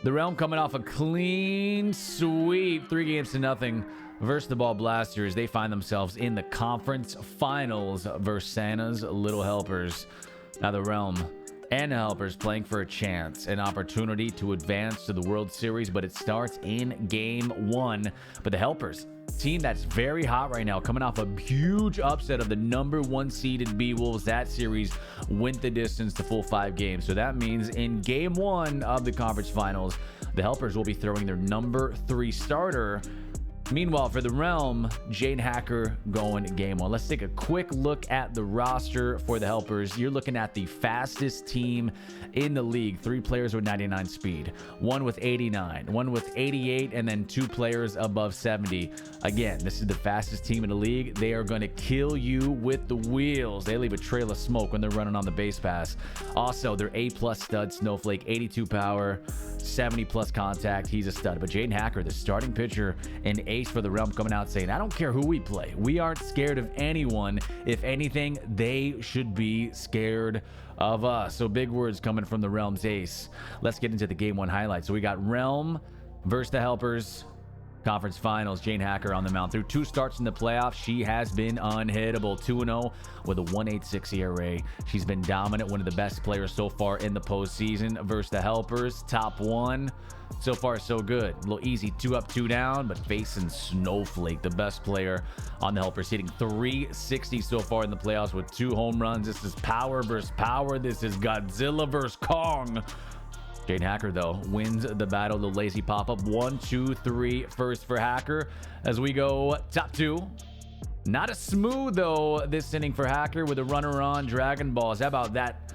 The Realm coming off a clean sweep, 3-0 versus the Ball Blasters. They find themselves in the conference finals versus Santa's Little Helpers. Now the Realm and the Helpers playing for a chance, an opportunity to advance to the World Series, but it starts in game 1. But the Helpers, team that's very hot right now, coming off a huge upset of the number 1 seeded B-Wolves. That series went the distance to full 5 games. So that means in game 1 of the conference finals, the Helpers will be throwing their number 3 starter. Meanwhile, for the Realm, Jane Hacker going game 1. Let's take a quick look at the roster for the Helpers. You're looking at the fastest team in the league. 3 players with 99 speed, 1 with 89, 1 with 88, and then 2 players above 70. Again, this is the fastest team in the league. They are going to kill you with the wheels. They leave a trail of smoke when they're running on the base pass. Also, their A+ stud, Snowflake, 82 power, 70+ contact. He's a stud. But Jane Hacker, the starting pitcher and ace for the Realm, coming out saying, I don't care who we play. We aren't scared of anyone. If anything, they should be scared of us. So big words coming from the Realm's ace. Let's get into the game 1 highlights. So we got Realm versus the Helpers. Conference finals, Jane Hacker on the mound. Through 2 starts in the playoffs, she has been unhittable. 2-0 with a 1.86 ERA. She's been dominant, one of the best players so far in the postseason versus the Helpers. Top 1. So far, so good. A little easy 2 up, 2 down, but facing Snowflake, the best player on the Helpers, hitting 360 so far in the playoffs with 2 home runs. This is power versus power. This is Godzilla versus Kong. Jane Hacker, though, wins the battle. The lazy pop-up. 1, 2, 3 first for Hacker as we go top 2. Not as smooth, though, this inning for Hacker with a runner on Dragon Balls. How about that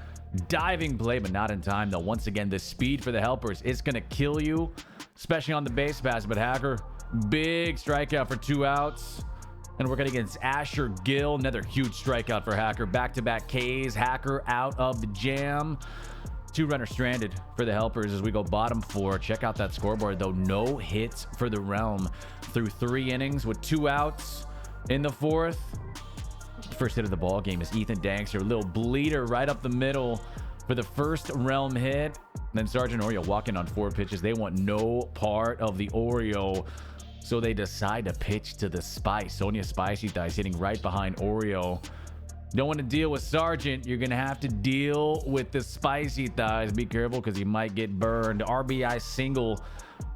diving play, but not in time, though. Once again, the speed for the Helpers is going to kill you, especially on the base pass. But Hacker, big strikeout for 2 outs. And we're going against Asher Gill. Another huge strikeout for Hacker. Back-to-back Ks. Hacker out of the jam. 2 runners stranded for the Helpers as we go bottom 4. Check out that scoreboard, though. No hits for the Realm through 3 innings with 2 outs in the 4th. First hit of the ball game is Ethan Dankster. A little bleeder right up the middle for the first Realm hit. Then Sergeant Oreo walking on 4 pitches. They want no part of the Oreo, so they decide to pitch to the Spice. Sonia Spicy Thighs hitting right behind Oreo. Don't want to deal with Sergeant. You're going to have to deal with the Spicy Thighs. Be careful because he might get burned. RBI single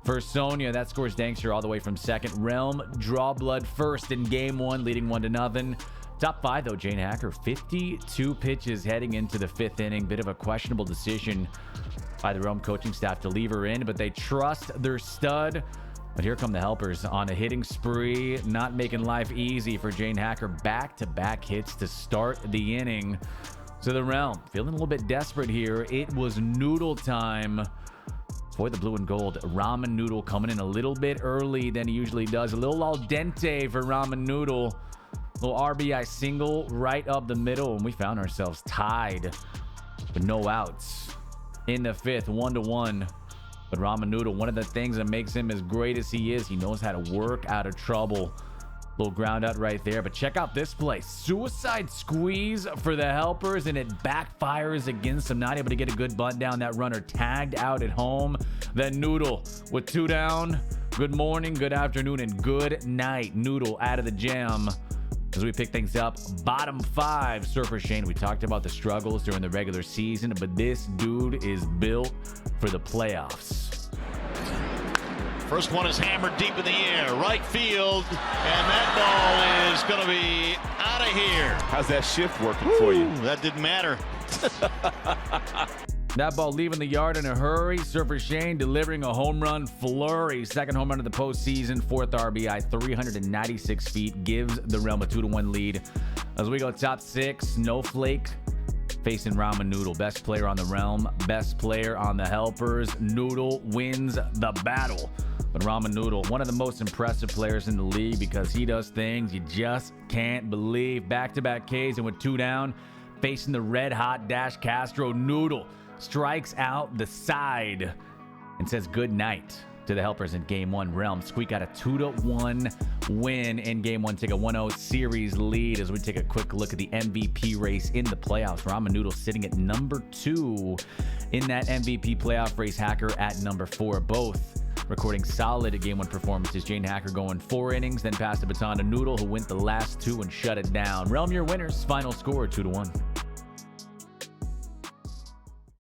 for Sonia. That scores Dankster all the way from second. Realm draw blood first in game 1, leading 1-0. Top 5, though, Jane Hacker. 52 pitches heading into the 5th inning. Bit of a questionable decision by the Realm coaching staff to leave her in, but they trust their stud. But here come the Helpers on a hitting spree, not making life easy for Jane Hacker. Back-to-back hits to start the inning. So the Realm feeling a little bit desperate here. It was noodle time for the blue and gold. Ramen Noodle coming in a little bit early than he usually does. A little al dente for Ramen Noodle. Little RBI single right up the middle, and we found ourselves tied with no outs in the 5th, 1-1. But Ramen Noodle, one of the things that makes him as great as he is, he knows how to work out of trouble. Little ground out right there. But check out this play. Suicide squeeze for the Helpers, and it backfires against them. Not able to get a good bunt down. That runner tagged out at home. Then Noodle with 2 down. Good morning, good afternoon, and good night. Noodle out of the jam as we pick things up. Bottom 5, Surfer Shane. We talked about the struggles during the regular season, but this dude is built for the playoffs. First one is hammered deep in the air, right field, and that ball is going to be out of here. How's that shift working for you? That didn't matter. That ball leaving the yard in a hurry. Surfer Shane delivering a home run flurry. Second home run of the postseason. 4th RBI, 396 feet. Gives the Realm a 2-1 lead. As we go top 6, Snowflake facing Ramen Noodle. Best player on the Realm. Best player on the Helpers. Noodle wins the battle. But Ramen Noodle, one of the most impressive players in the league because he does things you just can't believe. Back-to-back Ks, and with 2 down, facing the red-hot Dash Castro. Noodle strikes out the side and says good night to the Helpers in Game 1. Realm squeak out a 2-1 win in Game 1. Take a 1-0 series lead as we take a quick look at the MVP race in the playoffs. Ramen Noodle sitting at number 2 in that MVP playoff race. Hacker at number 4. Both recording solid Game 1 performances. Jane Hacker going 4 innings, then passed the baton to Noodle, who went the last 2 and shut it down. Realm, your winners. Final score 2-1.